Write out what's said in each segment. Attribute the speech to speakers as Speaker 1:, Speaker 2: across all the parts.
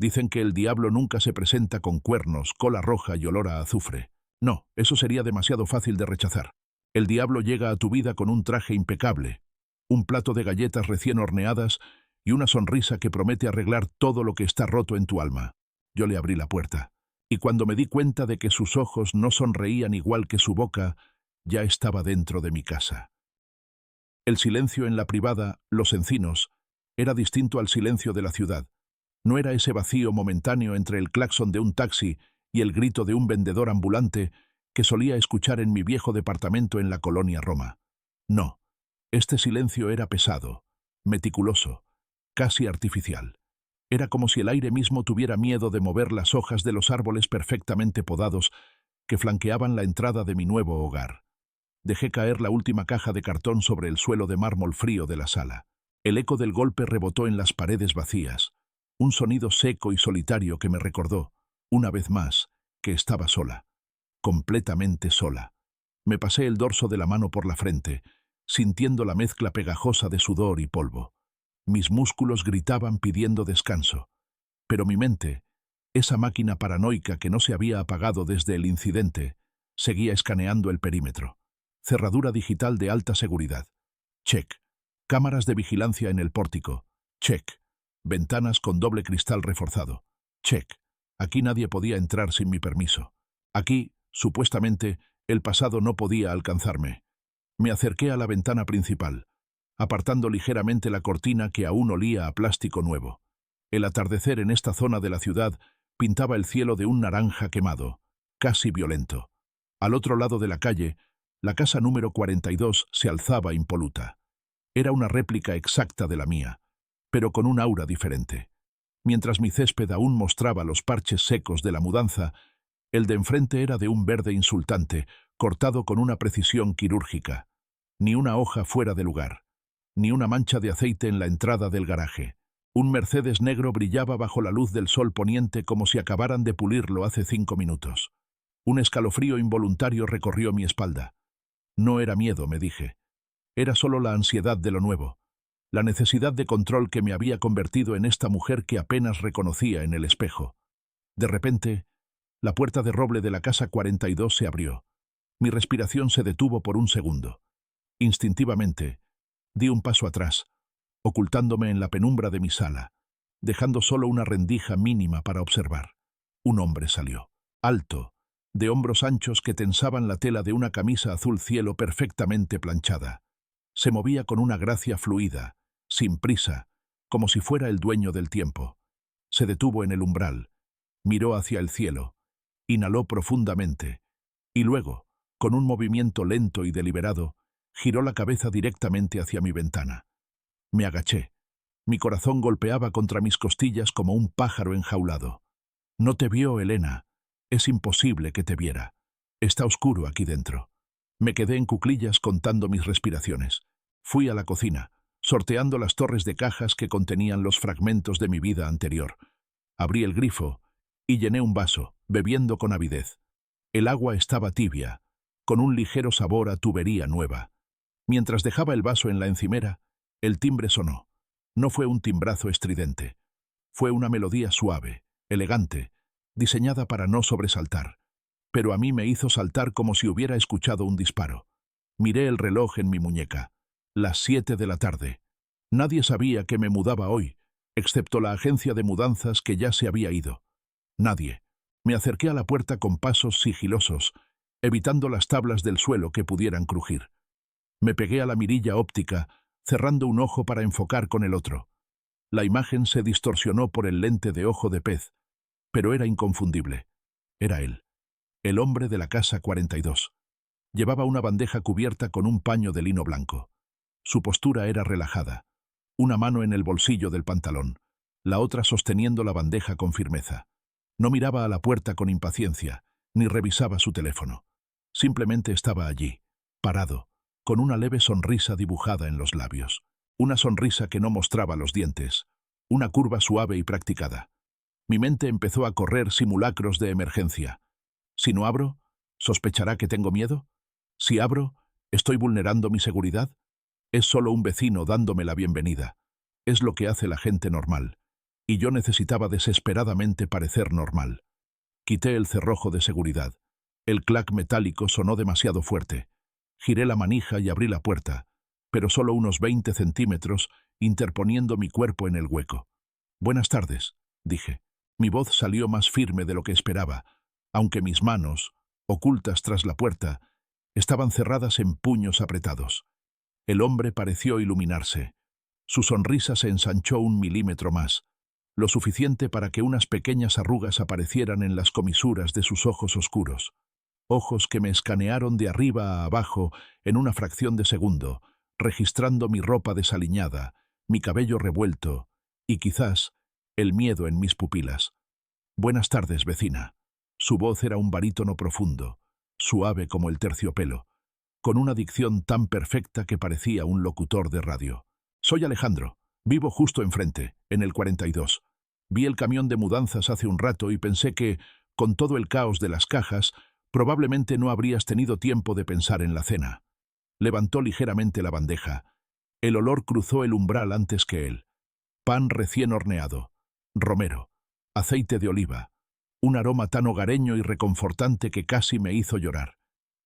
Speaker 1: Dicen que el diablo nunca se presenta con cuernos, cola roja y olor a azufre. No, eso sería demasiado fácil de rechazar. El diablo llega a tu vida con un traje impecable, un plato de galletas recién horneadas y una sonrisa que promete arreglar todo lo que está roto en tu alma. Yo le abrí la puerta, y cuando me di cuenta de que sus ojos no sonreían igual que su boca, ya estaba dentro de mi casa. El silencio en la privada, los encinos, era distinto al silencio de la ciudad. No era ese vacío momentáneo entre el claxon de un taxi y el grito de un vendedor ambulante que solía escuchar en mi viejo departamento en la colonia Roma. No, este silencio era pesado, meticuloso, casi artificial. Era como si el aire mismo tuviera miedo de mover las hojas de los árboles perfectamente podados que flanqueaban la entrada de mi nuevo hogar. Dejé caer la última caja de cartón sobre el suelo de mármol frío de la sala. El eco del golpe rebotó en las paredes vacías, un sonido seco y solitario que me recordó, una vez más, que estaba sola, completamente sola. Me pasé el dorso de la mano por la frente, sintiendo la mezcla pegajosa de sudor y polvo. Mis músculos gritaban pidiendo descanso, pero mi mente, esa máquina paranoica que no se había apagado desde el incidente, seguía escaneando el perímetro. Cerradura digital de alta seguridad. Check. Cámaras de vigilancia en el pórtico. Check. Ventanas con doble cristal reforzado. Check. Aquí nadie podía entrar sin mi permiso. Aquí, supuestamente, el pasado no podía alcanzarme. Me acerqué a la ventana principal, apartando ligeramente la cortina que aún olía a plástico nuevo. El atardecer en esta zona de la ciudad pintaba el cielo de un naranja quemado, casi violento. Al otro lado de la calle, la casa número 42 se alzaba impoluta. Era una réplica exacta de la mía, pero con un aura diferente. Mientras mi césped aún mostraba los parches secos de la mudanza, el de enfrente era de un verde insultante, cortado con una precisión quirúrgica. Ni una hoja fuera de lugar, ni una mancha de aceite en la entrada del garaje. Un Mercedes negro brillaba bajo la luz del sol poniente como si acabaran de pulirlo hace 5 minutos. Un escalofrío involuntario recorrió mi espalda. No era miedo, me dije. Era solo la ansiedad de lo nuevo, la necesidad de control que me había convertido en esta mujer que apenas reconocía en el espejo. De repente, la puerta de roble de la casa 42 se abrió. Mi respiración se detuvo por un segundo. Instintivamente, di un paso atrás, ocultándome en la penumbra de mi sala, dejando solo una rendija mínima para observar. Un hombre salió, alto, de hombros anchos que tensaban la tela de una camisa azul cielo perfectamente planchada. Se movía con una gracia fluida, sin prisa, como si fuera el dueño del tiempo. Se detuvo en el umbral, miró hacia el cielo, inhaló profundamente, y luego, con un movimiento lento y deliberado, giró la cabeza directamente hacia mi ventana. Me agaché. Mi corazón golpeaba contra mis costillas como un pájaro enjaulado. No te vio, Elena. Es imposible que te viera. Está oscuro aquí dentro. Me quedé en cuclillas contando mis respiraciones. Fui a la cocina, sorteando las torres de cajas que contenían los fragmentos de mi vida anterior. Abrí el grifo y llené un vaso, bebiendo con avidez. El agua estaba tibia, con un ligero sabor a tubería nueva. Mientras dejaba el vaso en la encimera, el timbre sonó. No fue un timbrazo estridente. Fue una melodía suave, elegante, diseñada para no sobresaltar. Pero a mí me hizo saltar como si hubiera escuchado un disparo. Miré el reloj en mi muñeca. Las 7 de la tarde. Nadie sabía que me mudaba hoy, excepto la agencia de mudanzas que ya se había ido. Nadie. Me acerqué a la puerta con pasos sigilosos, evitando las tablas del suelo que pudieran crujir. Me pegué a la mirilla óptica, cerrando un ojo para enfocar con el otro. La imagen se distorsionó por el lente de ojo de pez, pero era inconfundible. Era él, el hombre de la casa 42. Llevaba una bandeja cubierta con un paño de lino blanco. Su postura era relajada, una mano en el bolsillo del pantalón, la otra sosteniendo la bandeja con firmeza. No miraba a la puerta con impaciencia, ni revisaba su teléfono. Simplemente estaba allí, parado, con una leve sonrisa dibujada en los labios. Una sonrisa que no mostraba los dientes, una curva suave y practicada. Mi mente empezó a correr simulacros de emergencia. Si no abro, ¿sospechará que tengo miedo? Si abro, ¿estoy vulnerando mi seguridad? Es solo un vecino dándome la bienvenida. Es lo que hace la gente normal. y yo necesitaba desesperadamente parecer normal. Quité el cerrojo de seguridad. El clac metálico sonó demasiado fuerte. Giré la manija y abrí la puerta, pero solo unos 20 centímetros, interponiendo mi cuerpo en el hueco. «Buenas tardes», dije. Mi voz salió más firme de lo que esperaba, aunque mis manos, ocultas tras la puerta, estaban cerradas en puños apretados. El hombre pareció iluminarse. Su sonrisa se ensanchó 1 milímetro más, lo suficiente para que unas pequeñas arrugas aparecieran en las comisuras de sus ojos oscuros. Ojos que me escanearon de arriba a abajo en una fracción de segundo, registrando mi ropa desaliñada, mi cabello revuelto y quizás el miedo en mis pupilas. «Buenas tardes, vecina». Su voz era un barítono profundo, suave como el terciopelo, con una dicción tan perfecta que parecía un locutor de radio. «Soy Alejandro. Vivo justo enfrente, en el 42. Vi el camión de mudanzas hace un rato y pensé que, con todo el caos de las cajas, probablemente no habrías tenido tiempo de pensar en la cena». Levantó ligeramente la bandeja. El olor cruzó el umbral antes que él. Pan recién horneado, romero, aceite de oliva, un aroma tan hogareño y reconfortante que casi me hizo llorar.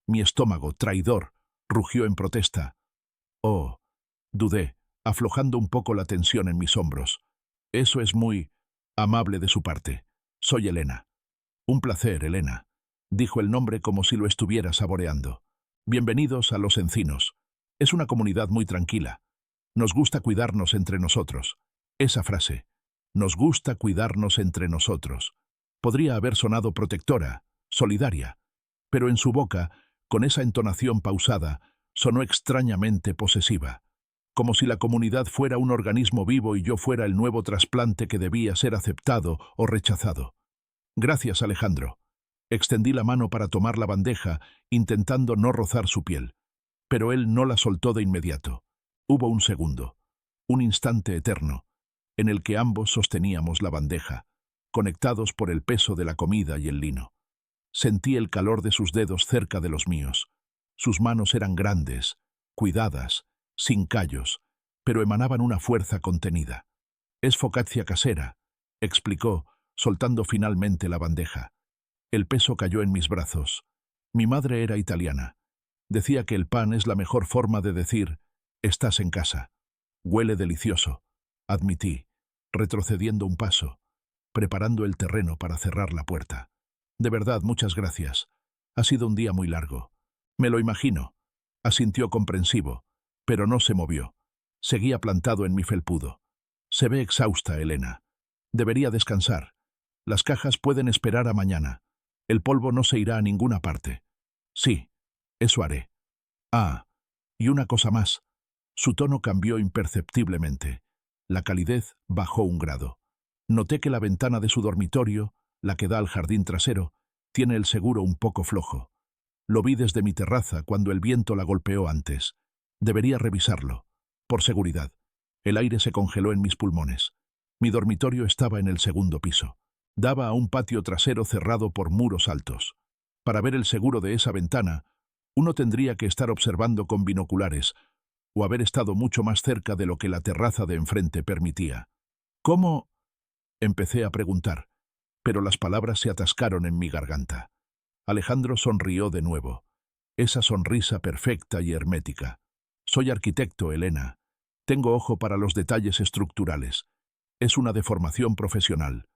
Speaker 1: Mi estómago, traidor, rugió en protesta. «Oh», dudé, aflojando un poco la tensión en mis hombros. «Eso es muy amable de su parte. Soy Elena». «Un placer, Elena», dijo el nombre como si lo estuviera saboreando. «Bienvenidos a Los Encinos. Es una comunidad muy tranquila. Nos gusta cuidarnos entre nosotros». Esa frase, «nos gusta cuidarnos entre nosotros», podría haber sonado protectora, solidaria, pero en su boca, con esa entonación pausada, sonó extrañamente posesiva, como si la comunidad fuera un organismo vivo y yo fuera el nuevo trasplante que debía ser aceptado o rechazado. «Gracias, Alejandro». Extendí la mano para tomar la bandeja, intentando no rozar su piel, pero él no la soltó de inmediato. Hubo un segundo, un instante eterno, en el que ambos sosteníamos la bandeja, conectados por el peso de la comida y el lino. Sentí el calor de sus dedos cerca de los míos. Sus manos eran grandes, cuidadas, sin callos, pero emanaban una fuerza contenida. «Es focaccia casera», explicó, soltando finalmente la bandeja. El peso cayó en mis brazos. Mi madre era italiana. Decía que el pan es la mejor forma de decir «estás en casa». «Huele delicioso», admití, retrocediendo un paso, preparando el terreno para cerrar la puerta. «De verdad, muchas gracias. Ha sido un día muy largo». «Me lo imagino», asintió comprensivo, pero no se movió. Seguía plantado en mi felpudo. «Se ve exhausta, Elena. Debería descansar. Las cajas pueden esperar a mañana. El polvo no se irá a ninguna parte». «Sí, eso haré». «Ah, y una cosa más». Su tono cambió imperceptiblemente. La calidez bajó 1 grado. Noté que la ventana de su dormitorio, la que da al jardín trasero, tiene el seguro un poco flojo. Lo vi desde mi terraza cuando el viento la golpeó antes. Debería revisarlo, por seguridad. El aire se congeló en mis pulmones. Mi dormitorio estaba en el 2.º piso. Daba a un patio trasero cerrado por muros altos. Para ver el seguro de esa ventana, uno tendría que estar observando con binoculares o haber estado mucho más cerca de lo que la terraza de enfrente permitía. «¿Cómo?», empecé a preguntar, pero las palabras se atascaron en mi garganta. Alejandro sonrió de nuevo. Esa sonrisa perfecta y hermética. «Soy arquitecto, Elena. Tengo ojo para los detalles estructurales. Es una deformación profesional.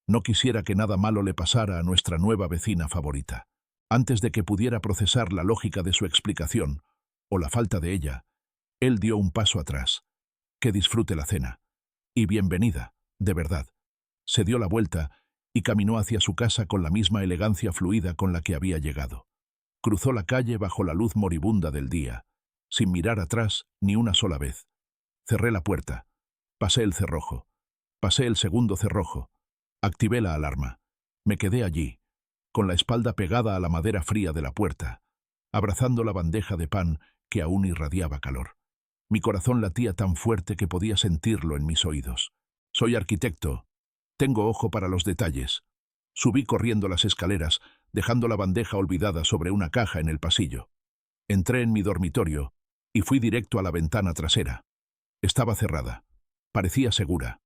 Speaker 1: No quisiera que nada malo le pasara a nuestra nueva vecina favorita». Antes de que pudiera procesar la lógica de su explicación, o la falta de ella, él dio un paso atrás. «Que disfrute la cena. Y bienvenida, de verdad». Se dio la vuelta y caminó hacia su casa con la misma elegancia fluida con la que había llegado. Cruzó la calle bajo la luz moribunda del día, sin mirar atrás ni una sola vez. Cerré la puerta. Pasé el cerrojo. Pasé el segundo cerrojo. Activé la alarma. Me quedé allí, con la espalda pegada a la madera fría de la puerta, abrazando la bandeja de pan que aún irradiaba calor. Mi corazón latía tan fuerte que podía sentirlo en mis oídos. «Soy arquitecto. Tengo ojo para los detalles». Subí corriendo las escaleras, dejando la bandeja olvidada sobre una caja en el pasillo. Entré en mi dormitorio y fui directo a la ventana trasera. Estaba cerrada. Parecía segura.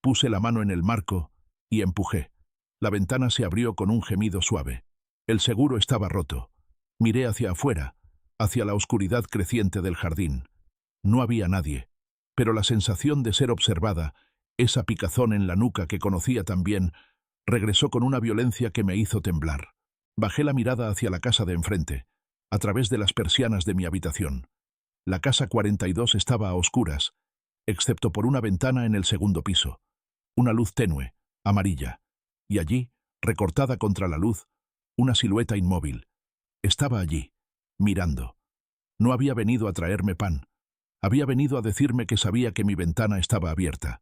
Speaker 1: Puse la mano en el marco y empujé. La ventana se abrió con un gemido suave. El seguro estaba roto. Miré hacia afuera, hacia la oscuridad creciente del jardín. No había nadie, pero la sensación de ser observada, esa picazón en la nuca que conocía tan bien, regresó con una violencia que me hizo temblar. Bajé la mirada hacia la casa de enfrente, a través de las persianas de mi habitación. La casa 42 estaba a oscuras, excepto por una ventana en el segundo piso. Una luz tenue, amarilla. Y allí, recortada contra la luz, una silueta inmóvil. Estaba allí, mirando. No había venido a traerme pan. Había venido a decirme que sabía que mi ventana estaba abierta.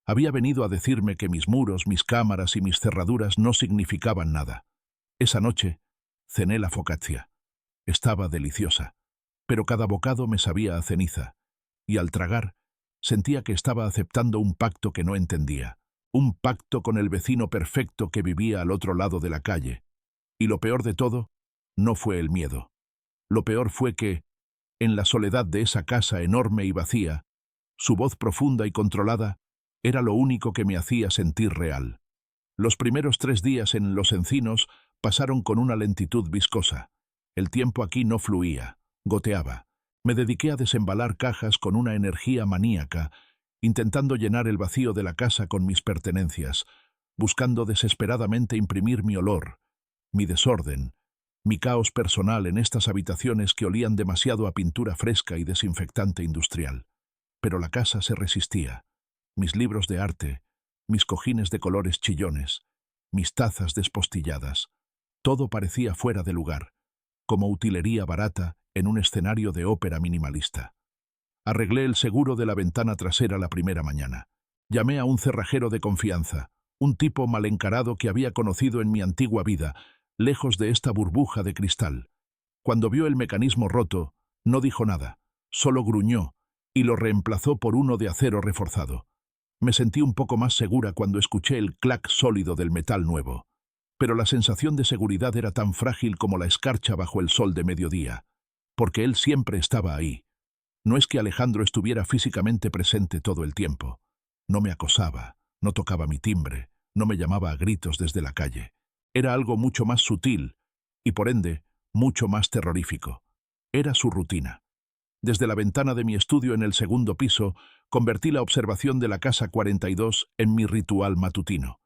Speaker 1: Había venido a decirme que mis muros, mis cámaras y mis cerraduras no significaban nada. Esa noche, cené la focaccia. Estaba deliciosa, pero cada bocado me sabía a ceniza, y al tragar, sentía que estaba aceptando un pacto que no entendía, un pacto con el vecino perfecto que vivía al otro lado de la calle. Y lo peor de todo, no fue el miedo. Lo peor fue que, en la soledad de esa casa enorme y vacía, su voz profunda y controlada era lo único que me hacía sentir real. Los primeros 3 días en Los Encinos pasaron con una lentitud viscosa. El tiempo aquí no fluía, goteaba. Me dediqué a desembalar cajas con una energía maníaca, intentando llenar el vacío de la casa con mis pertenencias, buscando desesperadamente imprimir mi olor, mi desorden, mi caos personal en estas habitaciones que olían demasiado a pintura fresca y desinfectante industrial. Pero la casa se resistía. Mis libros de arte, mis cojines de colores chillones, mis tazas despostilladas, todo parecía fuera de lugar, como utilería barata en un escenario de ópera minimalista. Arreglé el seguro de la ventana trasera la primera mañana. Llamé a un cerrajero de confianza, un tipo mal encarado que había conocido en mi antigua vida, lejos de esta burbuja de cristal. Cuando vio el mecanismo roto, no dijo nada, solo gruñó, y lo reemplazó por uno de acero reforzado. Me sentí un poco más segura cuando escuché el clac sólido del metal nuevo. Pero la sensación de seguridad era tan frágil como la escarcha bajo el sol de mediodía, porque él siempre estaba ahí. No es que Alejandro estuviera físicamente presente todo el tiempo. No me acosaba, no tocaba mi timbre, no me llamaba a gritos desde la calle. Era algo mucho más sutil y, por ende, mucho más terrorífico. Era su rutina. Desde la ventana de mi estudio en el segundo piso, convertí la observación de la casa 42 en mi ritual matutino.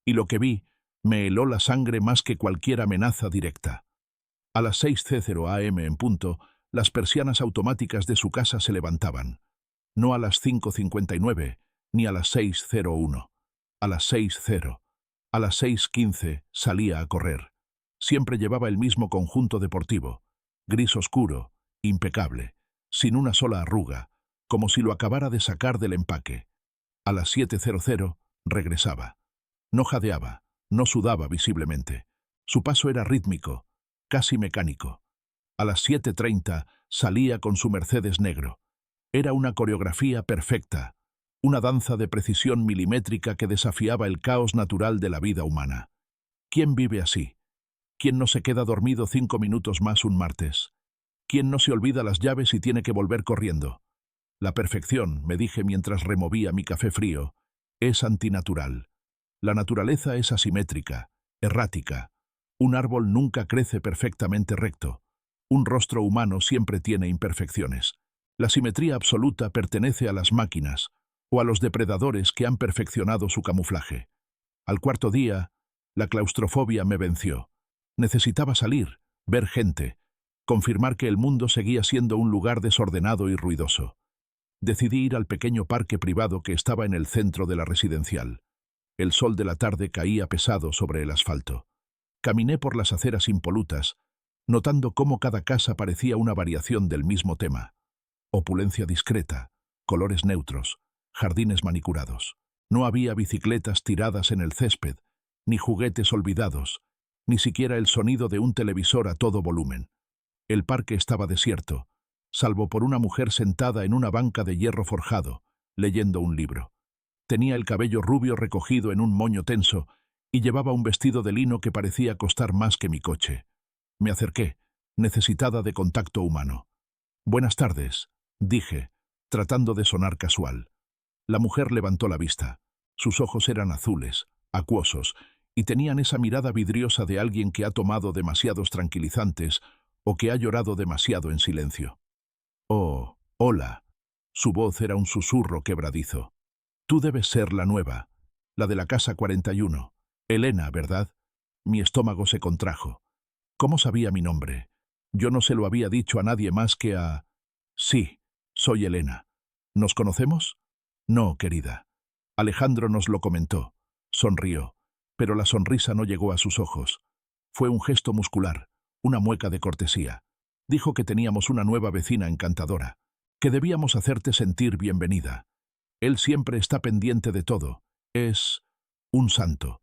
Speaker 1: Y lo que vi me heló la sangre más que cualquier amenaza directa. A las 6:00 am en punto, las persianas automáticas de su casa se levantaban. No a las 5:59, ni a las 6:01. A las 6:00. A las 6:15 salía a correr. Siempre llevaba el mismo conjunto deportivo, gris oscuro, impecable, sin una sola arruga, como si lo acabara de sacar del empaque. A las 7:00 regresaba. No jadeaba, no sudaba visiblemente. Su paso era rítmico, casi mecánico. A las 7:30 salía con su Mercedes negro. Era una coreografía perfecta, una danza de precisión milimétrica que desafiaba el caos natural de la vida humana. ¿Quién vive así? ¿Quién no se queda dormido 5 minutos más un martes? ¿Quién no se olvida las llaves y tiene que volver corriendo? La perfección, me dije mientras removía mi café frío, es antinatural. La naturaleza es asimétrica, errática. Un árbol nunca crece perfectamente recto. Un rostro humano siempre tiene imperfecciones. La simetría absoluta pertenece a las máquinas o a los depredadores que han perfeccionado su camuflaje. Al cuarto día, la claustrofobia me venció. Necesitaba salir, ver gente, confirmar que el mundo seguía siendo un lugar desordenado y ruidoso. Decidí ir al pequeño parque privado que estaba en el centro de la residencial. El sol de la tarde caía pesado sobre el asfalto. Caminé por las aceras impolutas, notando cómo cada casa parecía una variación del mismo tema. Opulencia discreta, colores neutros, jardines manicurados. No había bicicletas tiradas en el césped, ni juguetes olvidados, ni siquiera el sonido de un televisor a todo volumen. El parque estaba desierto, salvo por una mujer sentada en una banca de hierro forjado, leyendo un libro. Tenía el cabello rubio recogido en un moño tenso y llevaba un vestido de lino que parecía costar más que mi coche. Me acerqué, necesitada de contacto humano. «Buenas tardes», dije, tratando de sonar casual. La mujer levantó la vista. Sus ojos eran azules, acuosos, y tenían esa mirada vidriosa de alguien que ha tomado demasiados tranquilizantes o que ha llorado demasiado en silencio. «Oh, hola». Su voz era un susurro quebradizo. «Tú debes ser la nueva, la de la casa 41. Elena, ¿verdad?» Mi estómago se contrajo. ¿Cómo sabía mi nombre? Yo no se lo había dicho a nadie más que a... Sí, soy Elena. ¿Nos conocemos? No, querida. Alejandro nos lo comentó. Sonrió, pero la sonrisa no llegó a sus ojos. Fue un gesto muscular, una mueca de cortesía. Dijo que teníamos una nueva vecina encantadora, que debíamos hacerte sentir bienvenida. Él siempre está pendiente de todo. Es un santo.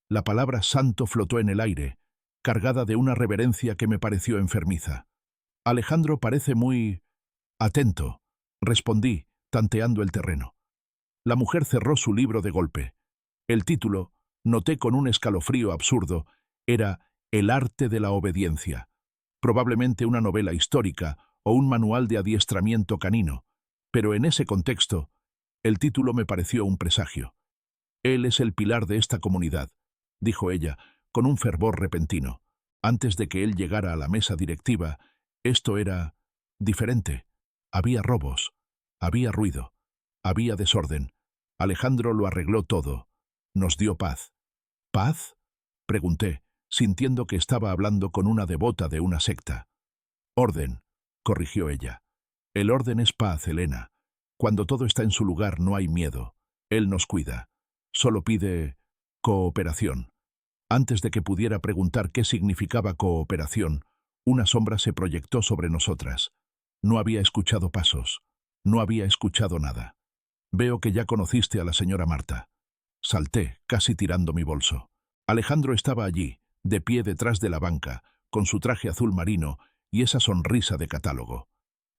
Speaker 1: La palabra santo flotó en el aire, cargada de una reverencia que me pareció enfermiza. Alejandro parece muy... atento, respondí, tanteando el terreno. La mujer cerró su libro de golpe. El título, noté con un escalofrío absurdo, era El arte de la obediencia, probablemente una novela histórica o un manual de adiestramiento canino, pero en ese contexto, el título me pareció un presagio. Él es el pilar de esta comunidad, dijo ella, con un fervor repentino. Antes de que él llegara a la mesa directiva, esto era diferente. Había robos, había ruido, había desorden. Alejandro lo arregló todo. Nos dio paz. ¿Paz?, pregunté, sintiendo que estaba hablando con una devota de una secta. Orden, corrigió ella. El orden es paz, Elena. Cuando todo está en su lugar no hay miedo. Él nos cuida. Solo pide cooperación. Antes de que pudiera preguntar qué significaba cooperación, una sombra se proyectó sobre nosotras. No había escuchado pasos. No había escuchado nada. Veo que ya conociste a la señora Marta. Salté, casi tirando mi bolso. Alejandro estaba allí, de pie detrás de la banca, con su traje azul marino y esa sonrisa de catálogo.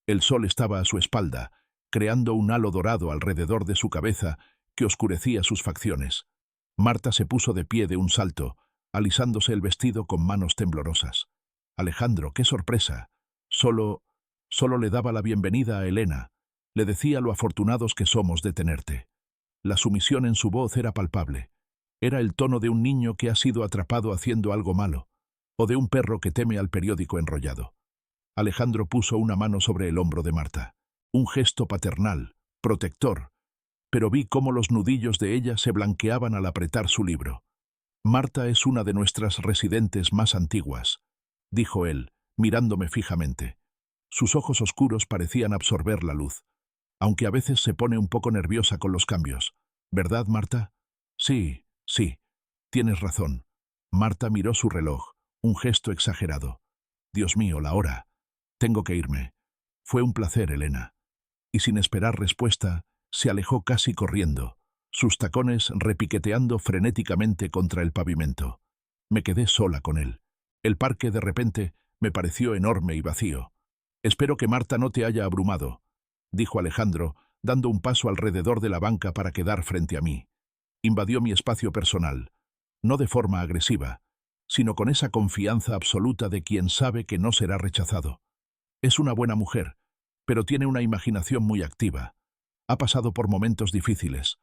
Speaker 1: El sol estaba a su espalda, creando un halo dorado alrededor de su cabeza que oscurecía sus facciones. Marta se puso de pie de un salto, alisándose el vestido con manos temblorosas. Alejandro, qué sorpresa. Solo le daba la bienvenida a Elena. Le decía lo afortunados que somos de tenerte. La sumisión en su voz era palpable. Era el tono de un niño que ha sido atrapado haciendo algo malo, o de un perro que teme al periódico enrollado. Alejandro puso una mano sobre el hombro de Marta. Un gesto paternal, protector, pero vi cómo los nudillos de ella se blanqueaban al apretar su libro. Marta es una de nuestras residentes más antiguas, dijo él, mirándome fijamente. Sus ojos oscuros parecían absorber la luz, aunque a veces se pone un poco nerviosa con los cambios. ¿Verdad, Marta? Sí, sí, tienes razón. Marta miró su reloj, un gesto exagerado. Dios mío, la hora. Tengo que irme. Fue un placer, Elena. Y sin esperar respuesta, se alejó casi corriendo, sus tacones repiqueteando frenéticamente contra el pavimento. Me quedé sola con él. El parque, de repente, me pareció enorme y vacío. Espero que Marta no te haya abrumado, dijo Alejandro, dando un paso alrededor de la banca para quedar frente a mí. Invadió mi espacio personal, no de forma agresiva, sino con esa confianza absoluta de quien sabe que no será rechazado. Es una buena mujer, pero tiene una imaginación muy activa. Ha pasado por momentos difíciles.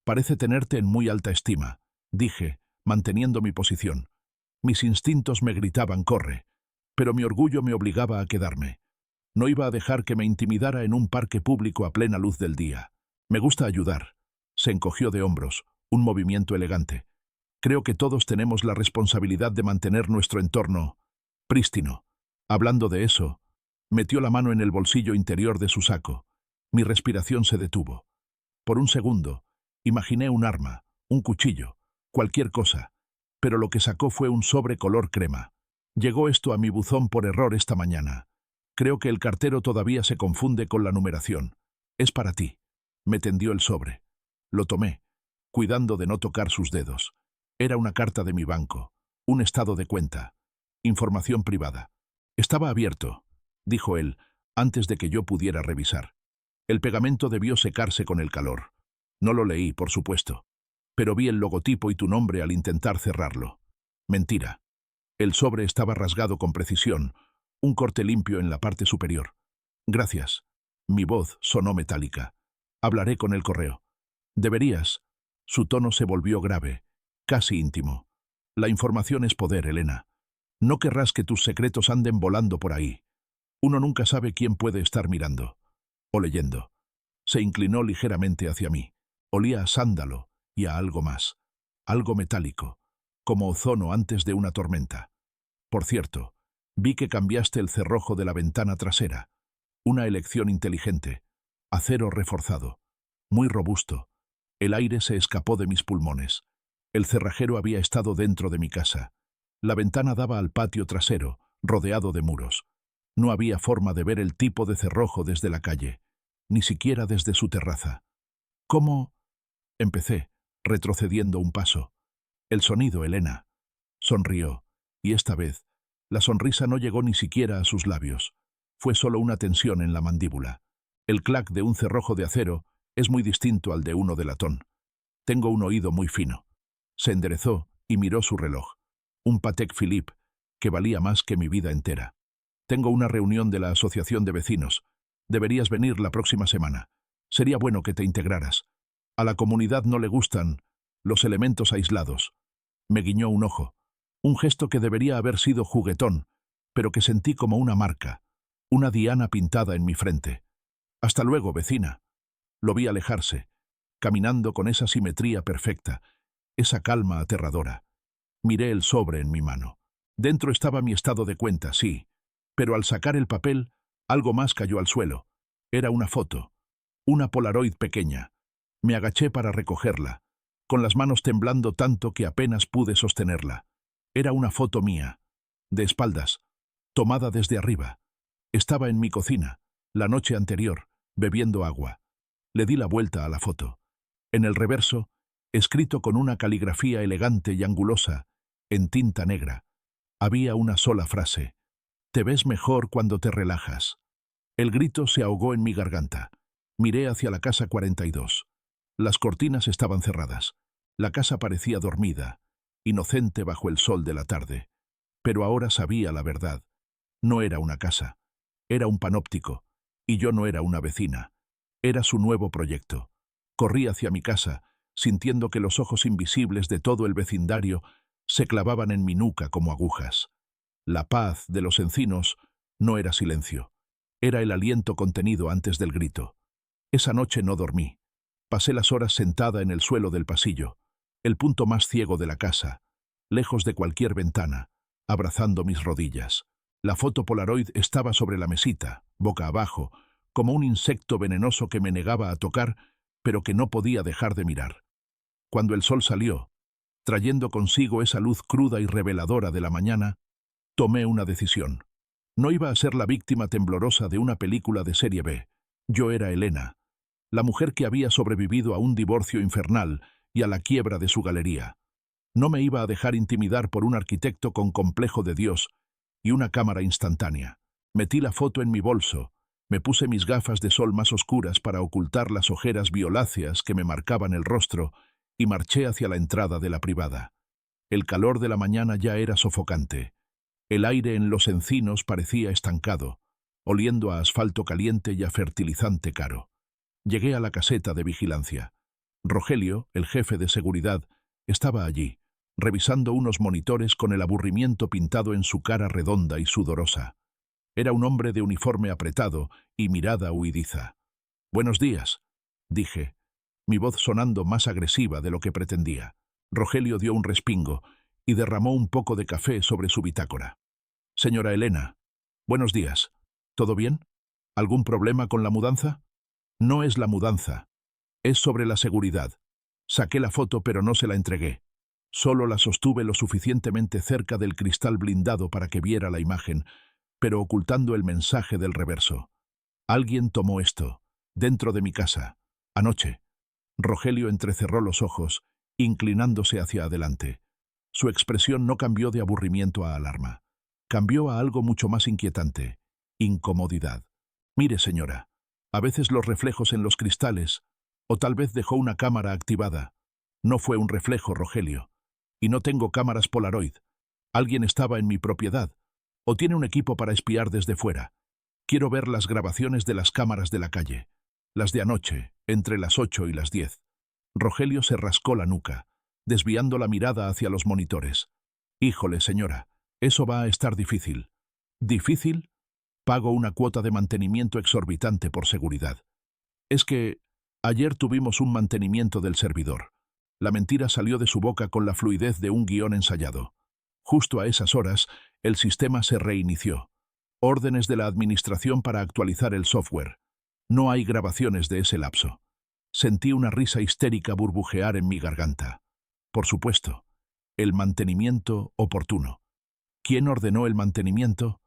Speaker 1: Parece tenerte en muy alta estima, dije, manteniendo mi posición. Mis instintos me gritaban corre, pero mi orgullo me obligaba a quedarme. No iba a dejar que me intimidara en un parque público a plena luz del día. Me gusta ayudar. Se encogió de hombros, un movimiento elegante. Creo que todos tenemos la responsabilidad de mantener nuestro entorno prístino. Hablando de eso, metió la mano en el bolsillo interior de su saco. Mi respiración se detuvo. Por un segundo, imaginé un arma, un cuchillo, cualquier cosa, pero lo que sacó fue un sobre color crema. Llegó esto a mi buzón por error esta mañana. Creo que el cartero todavía se confunde con la numeración. Es para ti. Me tendió el sobre. Lo tomé, cuidando de no tocar sus dedos. Era una carta de mi banco, un estado de cuenta, información privada. Estaba abierto, dijo él, antes de que yo pudiera revisar. El pegamento debió secarse con el calor. No lo leí, por supuesto, pero vi el logotipo y tu nombre al intentar cerrarlo. Mentira. El sobre estaba rasgado con precisión, un corte limpio en la parte superior. Gracias. Mi voz sonó metálica. Hablaré con el correo. Deberías. Su tono se volvió grave, casi íntimo. La información es poder, Elena. No querrás que tus secretos anden volando por ahí. Uno nunca sabe quién puede estar mirando. O leyendo. Se inclinó ligeramente hacia mí. Olía a sándalo y a algo más. Algo metálico, como ozono antes de una tormenta. Por cierto, vi que cambiaste el cerrojo de la ventana trasera. Una elección inteligente. Acero reforzado. Muy robusto. El aire se escapó de mis pulmones. El cerrajero había estado dentro de mi casa. La ventana daba al patio trasero, rodeado de muros. No había forma de ver el tipo de cerrojo desde la calle, ni siquiera desde su terraza. ¿Cómo? Empecé, retrocediendo un paso. El sonido, Elena. Sonrió, y esta vez, la sonrisa no llegó ni siquiera a sus labios. Fue solo una tensión en la mandíbula. El clac de un cerrojo de acero es muy distinto al de uno de latón. Tengo un oído muy fino. Se enderezó y miró su reloj. Un Patek Philippe, que valía más que mi vida entera. Tengo una reunión de la asociación de vecinos. Deberías venir la próxima semana. Sería bueno que te integraras. A la comunidad no le gustan los elementos aislados. Me guiñó un ojo. Un gesto que debería haber sido juguetón, pero que sentí como una marca. Una diana pintada en mi frente. Hasta luego, vecina. Lo vi alejarse, caminando con esa simetría perfecta, esa calma aterradora. Miré el sobre en mi mano. Dentro estaba mi estado de cuenta, sí, pero al sacar el papel, algo más cayó al suelo. Era una foto, una Polaroid pequeña. Me agaché para recogerla, con las manos temblando tanto que apenas pude sostenerla. Era una foto mía, de espaldas, tomada desde arriba. Estaba en mi cocina, la noche anterior, bebiendo agua. Le di la vuelta a la foto. En el reverso, escrito con una caligrafía elegante y angulosa, en tinta negra, había una sola frase: «Te ves mejor cuando te relajas». El grito se ahogó en mi garganta. Miré hacia la casa 42. Las cortinas estaban cerradas. La casa parecía dormida, inocente bajo el sol de la tarde. Pero ahora sabía la verdad. No era una casa. Era un panóptico. Y yo no era una vecina. Era su nuevo proyecto. Corrí hacia mi casa, sintiendo que los ojos invisibles de todo el vecindario se clavaban en mi nuca como agujas. La paz de los encinos no era silencio. Era el aliento contenido antes del grito. Esa noche no dormí. Pasé las horas sentada en el suelo del pasillo, el punto más ciego de la casa, lejos de cualquier ventana, abrazando mis rodillas. La foto Polaroid estaba sobre la mesita, boca abajo, como un insecto venenoso que me negaba a tocar, pero que no podía dejar de mirar. Cuando el sol salió, trayendo consigo esa luz cruda y reveladora de la mañana, tomé una decisión. No iba a ser la víctima temblorosa de una película de serie B. Yo era Elena, la mujer que había sobrevivido a un divorcio infernal y a la quiebra de su galería. No me iba a dejar intimidar por un arquitecto con complejo de Dios y una cámara instantánea. Metí la foto en mi bolso, me puse mis gafas de sol más oscuras para ocultar las ojeras violáceas que me marcaban el rostro y marché hacia la entrada de la privada. El calor de la mañana ya era sofocante. El aire en los encinos parecía estancado, oliendo a asfalto caliente y a fertilizante caro. Llegué a la caseta de vigilancia. Rogelio, el jefe de seguridad, estaba allí, revisando unos monitores con el aburrimiento pintado en su cara redonda y sudorosa. Era un hombre de uniforme apretado y mirada huidiza. «Buenos días», dije, mi voz sonando más agresiva de lo que pretendía. Rogelio dio un respingo y derramó un poco de café sobre su bitácora. «Señora Elena, buenos días. ¿Todo bien? ¿Algún problema con la mudanza?» «No es la mudanza. Es sobre la seguridad. Saqué la foto pero no se la entregué. Solo la sostuve lo suficientemente cerca del cristal blindado para que viera la imagen, pero ocultando el mensaje del reverso. Alguien tomó esto, dentro de mi casa, anoche». Rogelio entrecerró los ojos, inclinándose hacia adelante. Su expresión no cambió de aburrimiento a alarma. Cambió a algo mucho más inquietante: incomodidad. «Mire, señora, a veces los reflejos en los cristales, o tal vez dejó una cámara activada». «No fue un reflejo, Rogelio. Y no tengo cámaras Polaroid. Alguien estaba en mi propiedad. O tiene un equipo para espiar desde fuera. Quiero ver las grabaciones de las cámaras de la calle. Las de anoche, entre las 8 y las 10. Rogelio se rascó la nuca, desviando la mirada hacia los monitores. Híjole, señora, eso va a estar difícil. ¿Difícil? Pago una cuota de mantenimiento exorbitante por seguridad. Es que ayer tuvimos un mantenimiento del servidor. La mentira salió de su boca con la fluidez de un guión ensayado. Justo a esas horas, el sistema se reinició. Órdenes de la administración para actualizar el software. No hay grabaciones de ese lapso. Sentí una risa histérica burbujear en mi garganta. Por supuesto, el mantenimiento oportuno. ¿Quién ordenó el mantenimiento?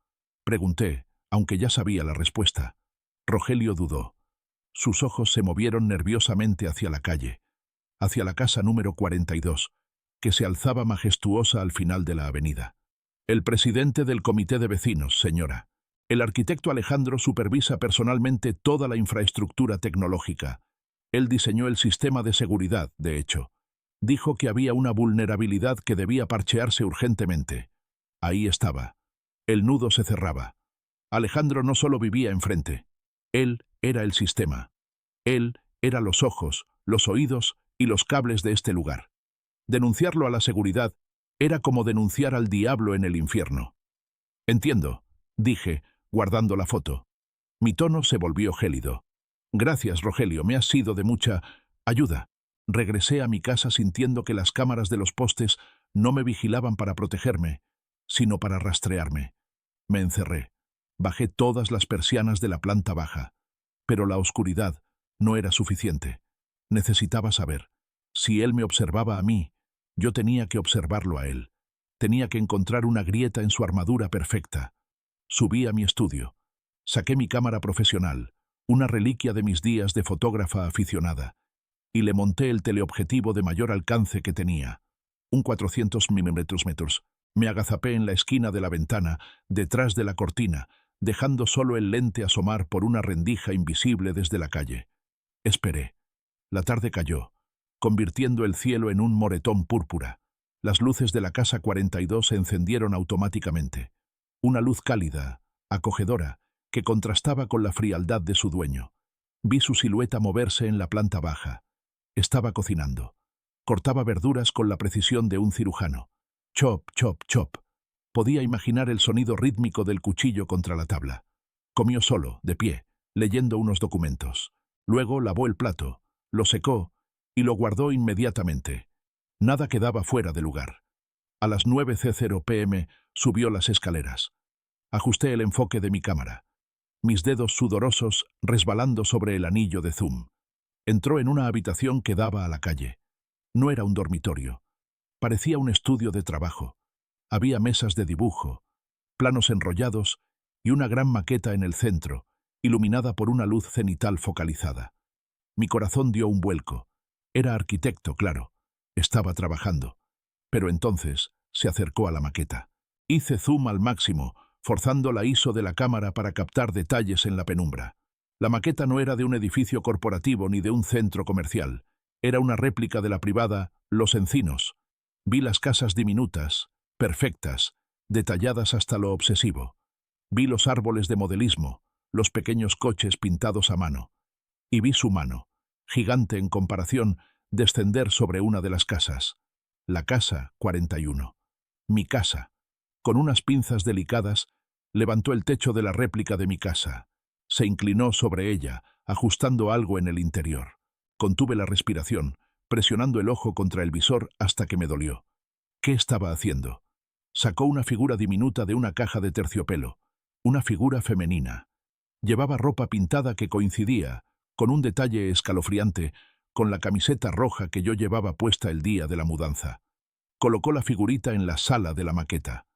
Speaker 1: Pregunté, aunque ya sabía la respuesta. Rogelio dudó. Sus ojos se movieron nerviosamente hacia la calle, hacia la casa número 42, que se alzaba majestuosa al final de la avenida. El presidente del comité de vecinos, señora. El arquitecto Alejandro supervisa personalmente toda la infraestructura tecnológica. Él diseñó el sistema de seguridad, de hecho. Dijo que había una vulnerabilidad que debía parchearse urgentemente. Ahí estaba. El nudo se cerraba. Alejandro no solo vivía enfrente. Él era el sistema. Él era los ojos, los oídos y los cables de este lugar. Denunciarlo a la seguridad era como denunciar al diablo en el infierno. Entiendo, dije, guardando la foto. Mi tono se volvió gélido. Gracias, Rogelio, me has sido de mucha ayuda. Regresé a mi casa sintiendo que las cámaras de los postes no me vigilaban para protegerme, sino para rastrearme. Me encerré. Bajé todas las persianas de la planta baja. Pero la oscuridad no era suficiente. Necesitaba saber. Si él me observaba a mí, yo tenía que observarlo a él. Tenía que encontrar una grieta en su armadura perfecta. Subí a mi estudio. Saqué mi cámara profesional, una reliquia de mis días de fotógrafa aficionada, y le monté el teleobjetivo de mayor alcance que tenía, un 400 mm. Me agazapé en la esquina de la ventana, detrás de la cortina, dejando solo el lente asomar por una rendija invisible desde la calle. Esperé. La tarde cayó, convirtiendo el cielo en un moretón púrpura. Las luces de la casa 42 se encendieron automáticamente. Una luz cálida, acogedora, que contrastaba con la frialdad de su dueño. Vi su silueta moverse en la planta baja. Estaba cocinando. Cortaba verduras con la precisión de un cirujano. Chop, chop, chop. Podía imaginar el sonido rítmico del cuchillo contra la tabla. Comió solo, de pie, leyendo unos documentos. Luego lavó el plato, lo secó y lo guardó inmediatamente. Nada quedaba fuera de lugar. A las 9:00 p.m. subió las escaleras. Ajusté el enfoque de mi cámara. Mis dedos sudorosos resbalando sobre el anillo de zoom. Entró en una habitación que daba a la calle. No era un dormitorio. Parecía un estudio de trabajo. Había mesas de dibujo, planos enrollados y una gran maqueta en el centro, iluminada por una luz cenital focalizada. Mi corazón dio un vuelco. Era arquitecto, claro. Estaba trabajando. Pero entonces se acercó a la maqueta. Hice zoom al máximo, forzando la ISO de la cámara para captar detalles en la penumbra. La maqueta no era de un edificio corporativo ni de un centro comercial. Era una réplica de la privada Los Encinos. Vi las casas diminutas, perfectas, detalladas hasta lo obsesivo. Vi los árboles de modelismo, los pequeños coches pintados a mano. Y vi su mano, gigante en comparación, descender sobre una de las casas. La casa 41. Mi casa. Con unas pinzas delicadas, levantó el techo de la réplica de mi casa. Se inclinó sobre ella, ajustando algo en el interior. Contuve la respiración, presionando el ojo contra el visor hasta que me dolió. ¿Qué estaba haciendo? Sacó una figura diminuta de una caja de terciopelo, una figura femenina. Llevaba ropa pintada que coincidía, con un detalle escalofriante, con la camiseta roja que yo llevaba puesta el día de la mudanza. Colocó la figurita en la sala de la maqueta.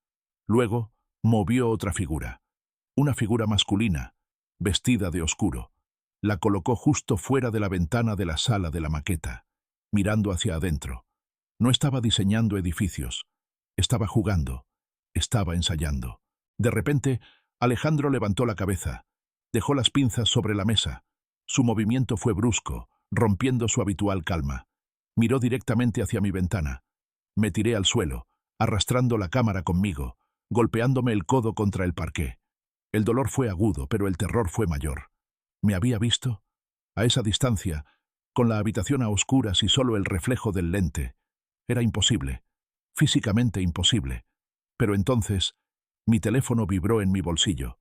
Speaker 1: Luego, movió otra figura. Una figura masculina, vestida de oscuro. La colocó justo fuera de la ventana de la sala de la maqueta, mirando hacia adentro. No estaba diseñando edificios. Estaba jugando. Estaba ensayando. De repente, Alejandro levantó la cabeza. Dejó las pinzas sobre la mesa. Su movimiento fue brusco, rompiendo su habitual calma. Miró directamente hacia mi ventana. Me tiré al suelo, arrastrando la cámara conmigo, golpeándome el codo contra el parqué. El dolor fue agudo, pero el terror fue mayor. ¿Me había visto? A esa distancia, con la habitación a oscuras y solo el reflejo del lente. Era imposible, físicamente imposible. Pero entonces, mi teléfono vibró en mi bolsillo.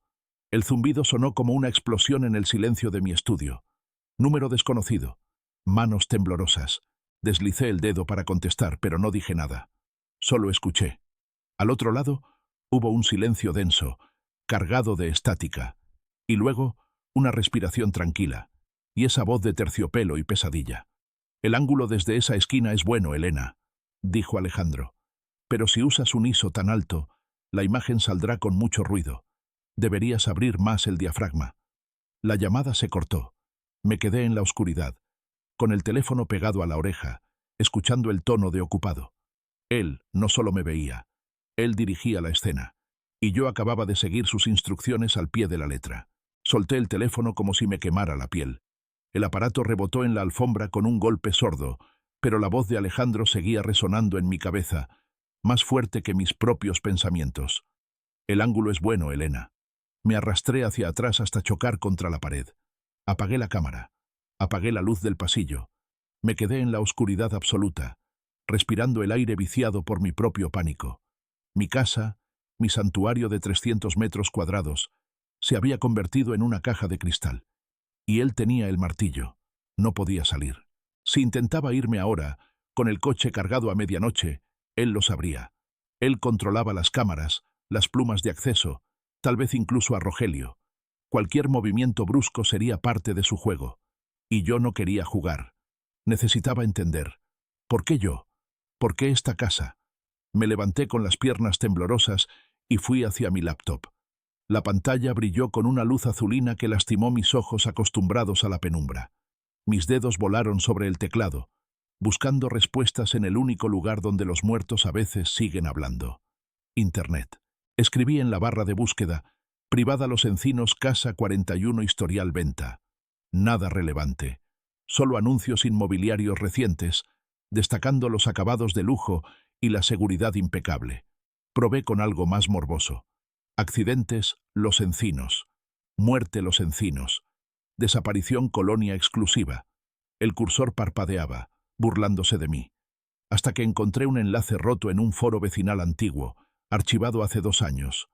Speaker 1: El zumbido sonó como una explosión en el silencio de mi estudio. Número desconocido. Manos temblorosas. Deslicé el dedo para contestar, pero no dije nada. Solo escuché. Al otro lado, hubo un silencio denso, cargado de estática. Y luego, una respiración tranquila. Y esa voz de terciopelo y pesadilla. El ángulo desde esa esquina es bueno, Elena, dijo Alejandro. Pero si usas un ISO tan alto, la imagen saldrá con mucho ruido. Deberías abrir más el diafragma. La llamada se cortó. Me quedé en la oscuridad, con el teléfono pegado a la oreja, escuchando el tono de ocupado. Él no solo me veía, él dirigía la escena, y yo acababa de seguir sus instrucciones al pie de la letra. Solté el teléfono como si me quemara la piel. El aparato rebotó en la alfombra con un golpe sordo, pero la voz de Alejandro seguía resonando en mi cabeza, más fuerte que mis propios pensamientos. El ángulo es bueno, Elena. Me arrastré hacia atrás hasta chocar contra la pared. Apagué la cámara. Apagué la luz del pasillo. Me quedé en la oscuridad absoluta, respirando el aire viciado por mi propio pánico. Mi casa, mi santuario de 300 metros cuadrados, se había convertido en una caja de cristal. Y él tenía el martillo. No podía salir. Si intentaba irme ahora, con el coche cargado a medianoche, él lo sabría. Él controlaba las cámaras, las plumas de acceso, tal vez incluso a Rogelio. Cualquier movimiento brusco sería parte de su juego. Y yo no quería jugar. Necesitaba entender. ¿Por qué yo? ¿Por qué esta casa? Me levanté con las piernas temblorosas y fui hacia mi laptop. La pantalla brilló con una luz azulina que lastimó mis ojos acostumbrados a la penumbra. Mis dedos volaron sobre el teclado, buscando respuestas en el único lugar donde los muertos a veces siguen hablando. Internet. Escribí en la barra de búsqueda, Privada Los Encinos, casa 41, historial venta. Nada relevante. Solo anuncios inmobiliarios recientes, destacando los acabados de lujo y la seguridad impecable. Probé con algo más morboso. Accidentes, Los Encinos. Muerte, Los Encinos. Desaparición, colonia exclusiva. El cursor parpadeaba, burlándose de mí. Hasta que encontré un enlace roto en un foro vecinal antiguo, archivado hace 2 años.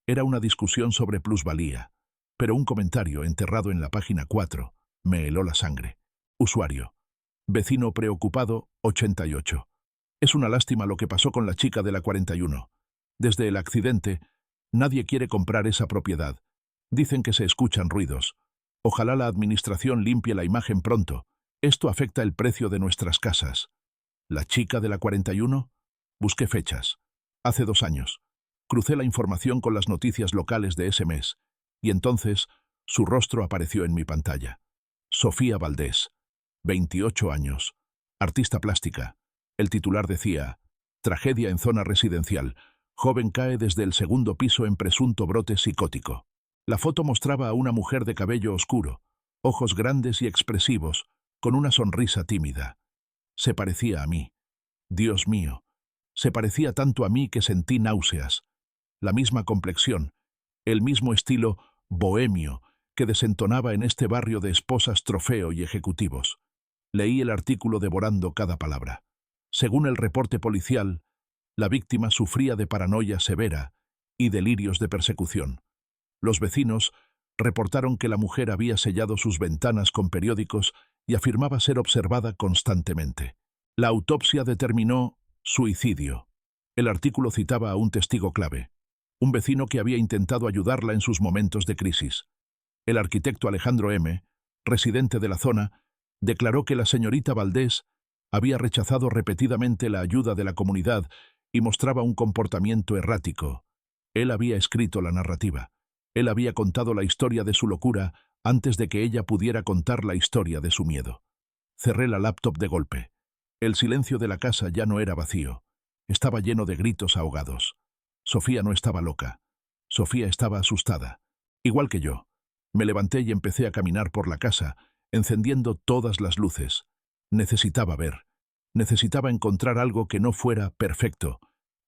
Speaker 1: Era una discusión sobre plusvalía, pero un comentario enterrado en la página 4 me heló la sangre. Usuario. Vecino preocupado, 88. Es una lástima lo que pasó con la chica de la 41. Desde el accidente, nadie quiere comprar esa propiedad. Dicen que se escuchan ruidos. Ojalá la administración limpie la imagen pronto. Esto afecta el precio de nuestras casas. ¿La chica de la 41? Busqué fechas. Hace 2 años. Crucé la información con las noticias locales de ese mes, y entonces su rostro apareció en mi pantalla. Sofía Valdés, 28 años, artista plástica. El titular decía: tragedia en zona residencial. Joven cae desde el 2º piso en presunto brote psicótico. La foto mostraba a una mujer de cabello oscuro, ojos grandes y expresivos, con una sonrisa tímida. Se parecía a mí. Dios mío, se parecía tanto a mí que sentí náuseas. La misma complexión, el mismo estilo bohemio que desentonaba en este barrio de esposas trofeo y ejecutivos. Leí el artículo devorando cada palabra. Según el reporte policial, la víctima sufría de paranoia severa y delirios de persecución. Los vecinos reportaron que la mujer había sellado sus ventanas con periódicos y afirmaba ser observada constantemente. La autopsia determinó suicidio. El artículo citaba a un testigo clave, un vecino que había intentado ayudarla en sus momentos de crisis. El arquitecto Alejandro M., residente de la zona, declaró que la señorita Valdés había rechazado repetidamente la ayuda de la comunidad y mostraba un comportamiento errático. Él había escrito la narrativa. Él había contado la historia de su locura antes de que ella pudiera contar la historia de su miedo. Cerré la laptop de golpe. El silencio de la casa ya no era vacío. Estaba lleno de gritos ahogados. Sofía no estaba loca. Sofía estaba asustada. Igual que yo. Me levanté y empecé a caminar por la casa, encendiendo todas las luces. Necesitaba ver. Necesitaba encontrar algo que no fuera perfecto.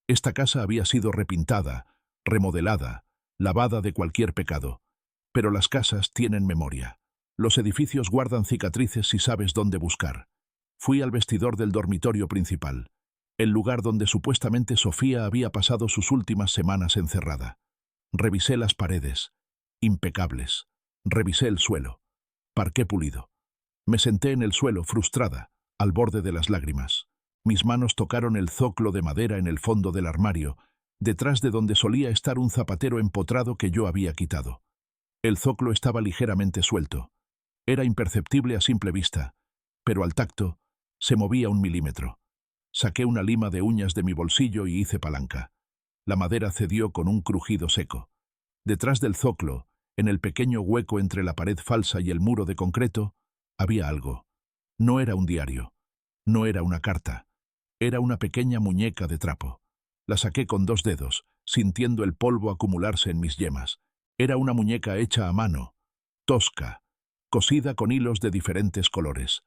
Speaker 1: Esta casa había sido repintada, remodelada, lavada de cualquier pecado. Pero las casas tienen memoria. Los edificios guardan cicatrices si sabes dónde buscar. Fui al vestidor del dormitorio principal, el lugar donde supuestamente Sofía había pasado sus últimas semanas encerrada. Revisé las paredes, impecables. Revisé el suelo, parqué pulido. Me senté en el suelo, frustrada, al borde de las lágrimas. Mis manos tocaron el zoclo de madera en el fondo del armario, detrás de donde solía estar un zapatero empotrado que yo había quitado. El zoclo estaba ligeramente suelto. Era imperceptible a simple vista, pero al tacto se movía 1 milímetro. Saqué una lima de uñas de mi bolsillo y hice palanca. La madera cedió con un crujido seco. Detrás del zoclo, en el pequeño hueco entre la pared falsa y el muro de concreto, había algo. No era un diario. No era una carta. Era una pequeña muñeca de trapo. La saqué con 2 dedos, sintiendo el polvo acumularse en mis yemas. Era una muñeca hecha a mano, tosca, cosida con hilos de diferentes colores.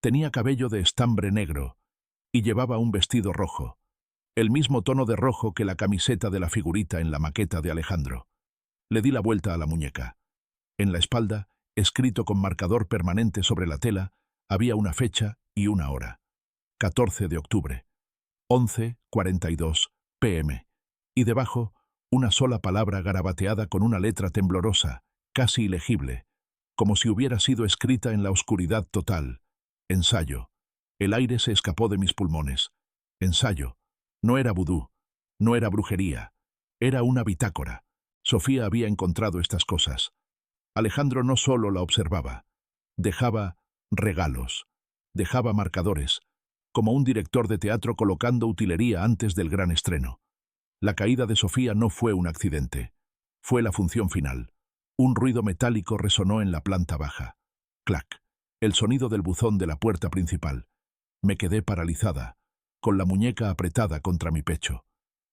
Speaker 1: Tenía cabello de estambre negro y llevaba un vestido rojo, el mismo tono de rojo que la camiseta de la figurita en la maqueta de Alejandro. Le di la vuelta a la muñeca. En la espalda, escrito con marcador permanente sobre la tela, había una fecha y una hora. 14 de octubre, 11:42 p.m. Y debajo, una sola palabra garabateada con una letra temblorosa, casi ilegible, como si hubiera sido escrita en la oscuridad total. Ensayo. El aire se escapó de mis pulmones. Ensayo. No era vudú, no era brujería, era una bitácora. Sofía había encontrado estas cosas. Alejandro no solo la observaba, dejaba regalos, dejaba marcadores, como un director de teatro colocando utilería antes del gran estreno. La caída de Sofía no fue un accidente, fue la función final. Un ruido metálico resonó en la planta baja. Clac, el sonido del buzón de la puerta principal. Me quedé paralizada, con la muñeca apretada contra mi pecho.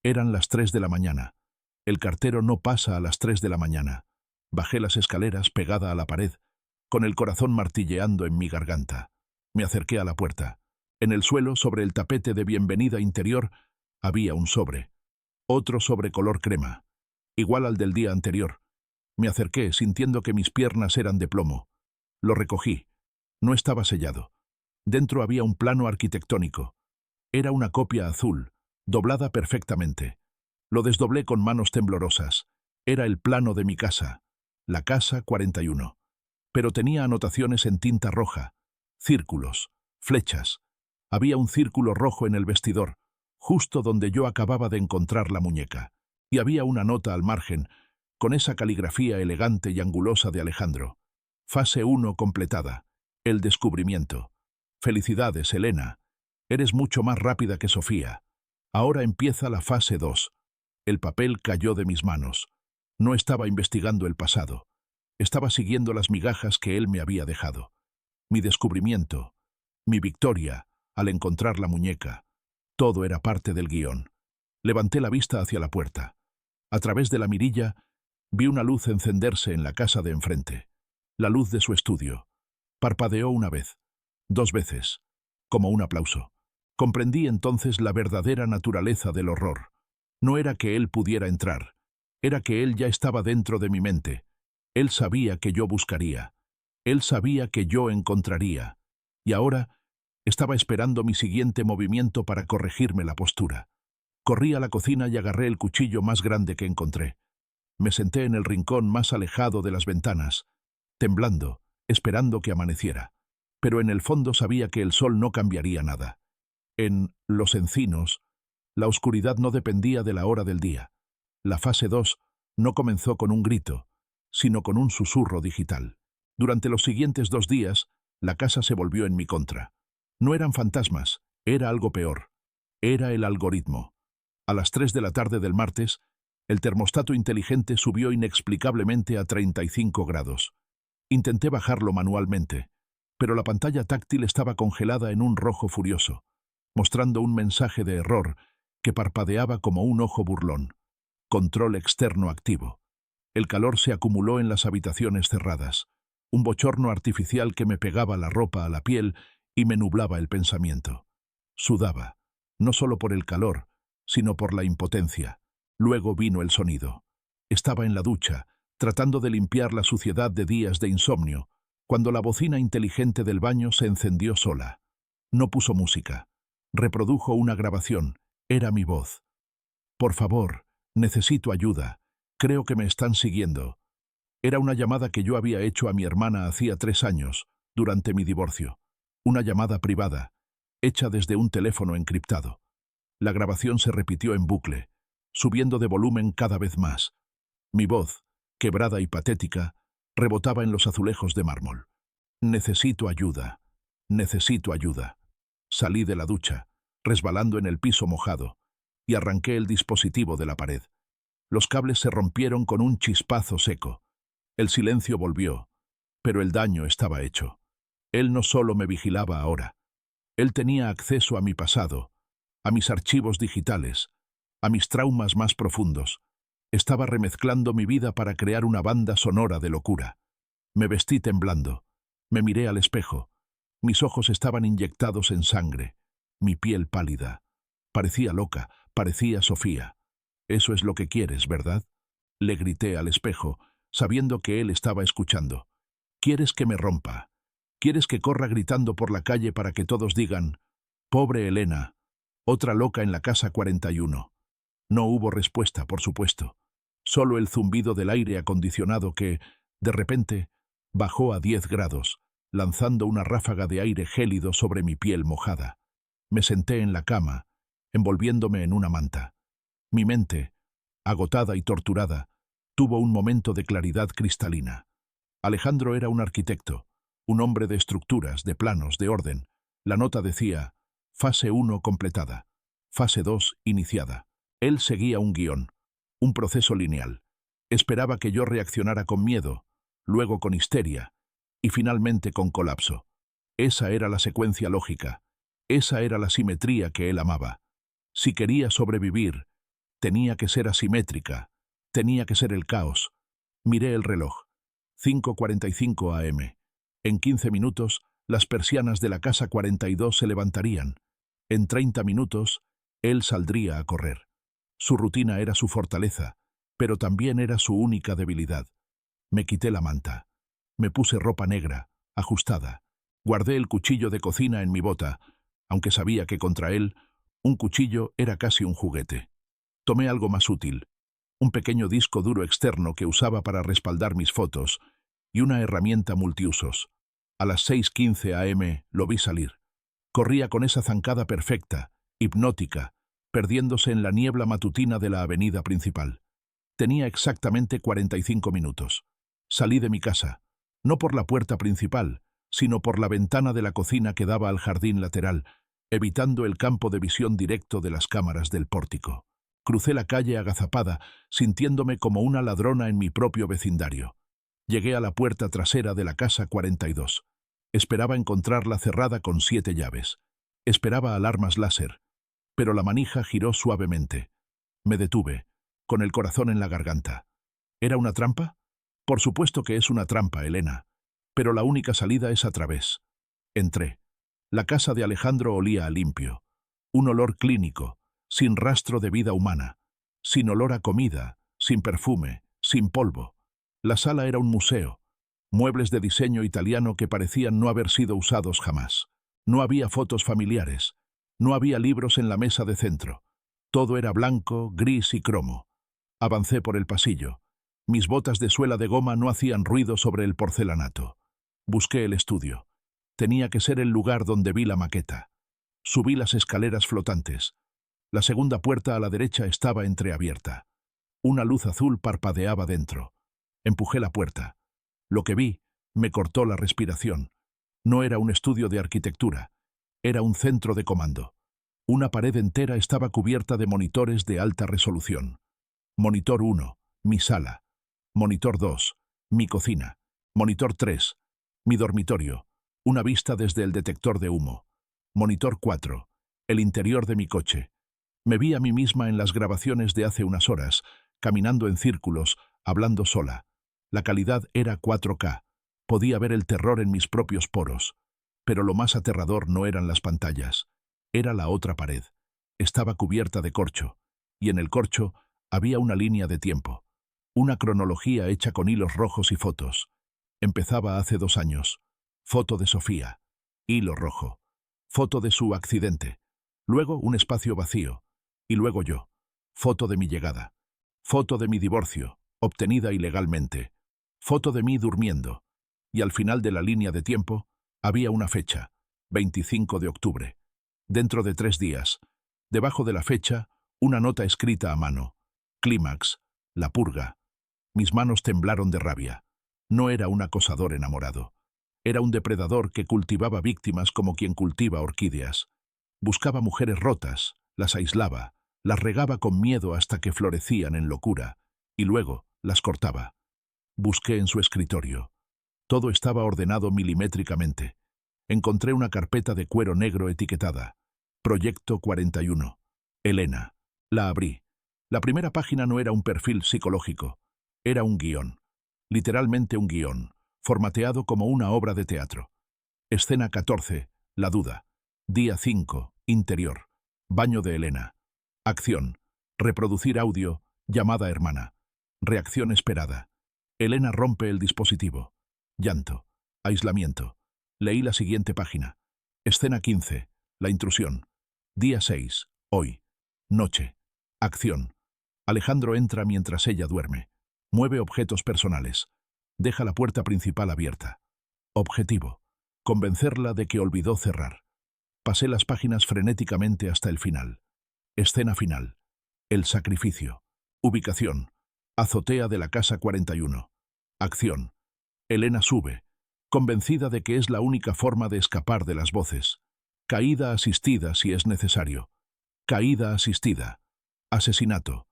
Speaker 1: Eran las 3 de la mañana. El cartero no pasa a las 3 de la mañana. Bajé las escaleras pegada a la pared, con el corazón martilleando en mi garganta. Me acerqué a la puerta. En el suelo, sobre el tapete de bienvenida interior, había un sobre. Otro sobre color crema, igual al del día anterior. Me acerqué, sintiendo que mis piernas eran de plomo. Lo recogí. No estaba sellado. Dentro había un plano arquitectónico. Era una copia azul, doblada perfectamente. Lo desdoblé con manos temblorosas. Era el plano de mi casa, la casa 41. Pero tenía anotaciones en tinta roja, círculos, flechas. Había un círculo rojo en el vestidor, justo donde yo acababa de encontrar la muñeca. Y había una nota al margen, con esa caligrafía elegante y angulosa de Alejandro. Fase 1 completada. El descubrimiento. Felicidades, Elena. Eres mucho más rápida que Sofía. Ahora empieza la fase 2. El papel cayó de mis manos. No estaba investigando el pasado. Estaba siguiendo las migajas que él me había dejado. Mi descubrimiento, mi victoria, al encontrar la muñeca. Todo era parte del guión. Levanté la vista hacia la puerta. A través de la mirilla, vi una luz encenderse en la casa de enfrente. La luz de su estudio. Parpadeó una vez, 2 veces, como un aplauso. Comprendí entonces la verdadera naturaleza del horror. No era que él pudiera entrar, era que él ya estaba dentro de mi mente. Él sabía que yo buscaría. Él sabía que yo encontraría. Y ahora estaba esperando mi siguiente movimiento para corregirme la postura. Corrí a la cocina y agarré el cuchillo más grande que encontré. Me senté en el rincón más alejado de las ventanas, temblando, esperando que amaneciera. Pero en el fondo sabía que el sol no cambiaría nada. En Los Encinos, la oscuridad no dependía de la hora del día. La fase 2 no comenzó con un grito, sino con un susurro digital. Durante los siguientes 2 días, la casa se volvió en mi contra. No eran fantasmas, era algo peor. Era el algoritmo. A las 3 de la tarde del martes, el termostato inteligente subió inexplicablemente a 35 grados. Intenté bajarlo manualmente, pero la pantalla táctil estaba congelada en un rojo furioso, mostrando un mensaje de error que parpadeaba como un ojo burlón. Control externo activo. El calor se acumuló en las habitaciones cerradas, un bochorno artificial que me pegaba la ropa a la piel y me nublaba el pensamiento. Sudaba, no solo por el calor, sino por la impotencia. Luego vino el sonido. Estaba en la ducha, tratando de limpiar la suciedad de días de insomnio, cuando la bocina inteligente del baño se encendió sola. No puso música. Reprodujo una grabación. Era mi voz. «Por favor, necesito ayuda. Creo que me están siguiendo». Era una llamada que yo había hecho a mi hermana hacía 3 años, durante mi divorcio. Una llamada privada, hecha desde un teléfono encriptado. La grabación se repitió en bucle, subiendo de volumen cada vez más. Mi voz, quebrada y patética, rebotaba en los azulejos de mármol. «Necesito ayuda. Necesito ayuda». Salí de la ducha, resbalando en el piso mojado, y arranqué el dispositivo de la pared. Los cables se rompieron con un chispazo seco. El silencio volvió, pero el daño estaba hecho. Él no solo me vigilaba ahora. Él tenía acceso a mi pasado, a mis archivos digitales, a mis traumas más profundos. Estaba remezclando mi vida para crear una banda sonora de locura. Me vestí temblando. Me miré al espejo. Mis ojos estaban inyectados en sangre. Mi piel pálida. Parecía loca, parecía Sofía. «Eso es lo que quieres, ¿verdad?», le grité al espejo, sabiendo que él estaba escuchando. «¿Quieres que me rompa? ¿Quieres que corra gritando por la calle para que todos digan, pobre Elena, otra loca en la casa 41? No hubo respuesta, por supuesto. Solo el zumbido del aire acondicionado que, de repente, bajó a 10 grados, lanzando una ráfaga de aire gélido sobre mi piel mojada. Me senté en la cama, envolviéndome en una manta. Mi mente, agotada y torturada, tuvo un momento de claridad cristalina. Alejandro era un arquitecto, un hombre de estructuras, de planos, de orden. La nota decía, fase 1 completada, fase 2 iniciada. Él seguía un guión, un proceso lineal. Esperaba que yo reaccionara con miedo, luego con histeria, y finalmente con colapso. Esa era la secuencia lógica. Esa era la simetría que él amaba. Si quería sobrevivir, tenía que ser asimétrica, tenía que ser el caos. Miré el reloj. 5:45 am. En 15 minutos, las persianas de la casa 42 se levantarían. En 30 minutos, él saldría a correr. Su rutina era su fortaleza, pero también era su única debilidad. Me quité la manta. Me puse ropa negra, ajustada. Guardé el cuchillo de cocina en mi bota, aunque sabía que contra él, un cuchillo era casi un juguete. Tomé algo más útil, un pequeño disco duro externo que usaba para respaldar mis fotos y una herramienta multiusos. A las 6:15 am lo vi salir. Corría con esa zancada perfecta, hipnótica, perdiéndose en la niebla matutina de la avenida principal. Tenía exactamente 45 minutos. Salí de mi casa, no por la puerta principal, sino por la ventana de la cocina que daba al jardín lateral, evitando el campo de visión directo de las cámaras del pórtico. Crucé la calle agazapada, sintiéndome como una ladrona en mi propio vecindario. Llegué a la puerta trasera de la casa 42. Esperaba encontrarla cerrada con 7 llaves. Esperaba alarmas láser, pero la manija giró suavemente. Me detuve, con el corazón en la garganta. ¿Era una trampa? Por supuesto que es una trampa, Elena, pero la única salida es a través. Entré. La casa de Alejandro olía a limpio. Un olor clínico, sin rastro de vida humana, sin olor a comida, sin perfume, sin polvo. La sala era un museo, muebles de diseño italiano que parecían no haber sido usados jamás. No había fotos familiares, no había libros en la mesa de centro. Todo era blanco, gris y cromo. Avancé por el pasillo. Mis botas de suela de goma no hacían ruido sobre el porcelanato. Busqué el estudio. Tenía que ser el lugar donde vi la maqueta. Subí las escaleras flotantes. La segunda puerta a la derecha estaba entreabierta. Una luz azul parpadeaba dentro. Empujé la puerta. Lo que vi me cortó la respiración. No era un estudio de arquitectura. Era un centro de comando. Una pared entera estaba cubierta de monitores de alta resolución. Monitor 1, mi sala. Monitor 2, mi cocina. Monitor 3, mi dormitorio. Una vista desde el detector de humo. Monitor 4, el interior de mi coche. Me vi a mí misma en las grabaciones de hace unas horas, caminando en círculos, hablando sola. La calidad era 4K. Podía ver el terror en mis propios poros. Pero lo más aterrador no eran las pantallas. Era la otra pared. Estaba cubierta de corcho, y en el corcho había una línea de tiempo. Una cronología hecha con hilos rojos y fotos. Empezaba hace 2 años. Foto de Sofía. Hilo rojo. Foto de su accidente. Luego un espacio vacío. Y luego yo. Foto de mi llegada. Foto de mi divorcio, obtenida ilegalmente. Foto de mí durmiendo. Y al final de la línea de tiempo había una fecha, 25 de octubre. Dentro de 3 días. Debajo de la fecha, una nota escrita a mano. Clímax, la purga. Mis manos temblaron de rabia. No era un acosador enamorado. Era un depredador que cultivaba víctimas como quien cultiva orquídeas. Buscaba mujeres rotas, las aislaba, las regaba con miedo hasta que florecían en locura, y luego las cortaba. Busqué en su escritorio. Todo estaba ordenado milimétricamente. Encontré una carpeta de cuero negro etiquetada. Proyecto 41. Elena. La abrí. La primera página no era un perfil psicológico. Era un guión. Literalmente un guión, formateado como una obra de teatro. Escena 14. La duda. Día 5. Interior. Baño de Elena. Acción. Reproducir audio. Llamada hermana. Reacción esperada. Elena rompe el dispositivo. Llanto. Aislamiento. Leí la siguiente página. Escena 15. La intrusión. Día 6. Hoy. Noche. Acción. Alejandro entra mientras ella duerme. Mueve objetos personales. Deja la puerta principal abierta. Objetivo. Convencerla de que olvidó cerrar. Pasé las páginas frenéticamente hasta el final. Escena final. El sacrificio. Ubicación. Azotea de la casa 41. Acción. Elena sube, convencida de que es la única forma de escapar de las voces. Caída asistida si es necesario. Caída asistida. Asesinato.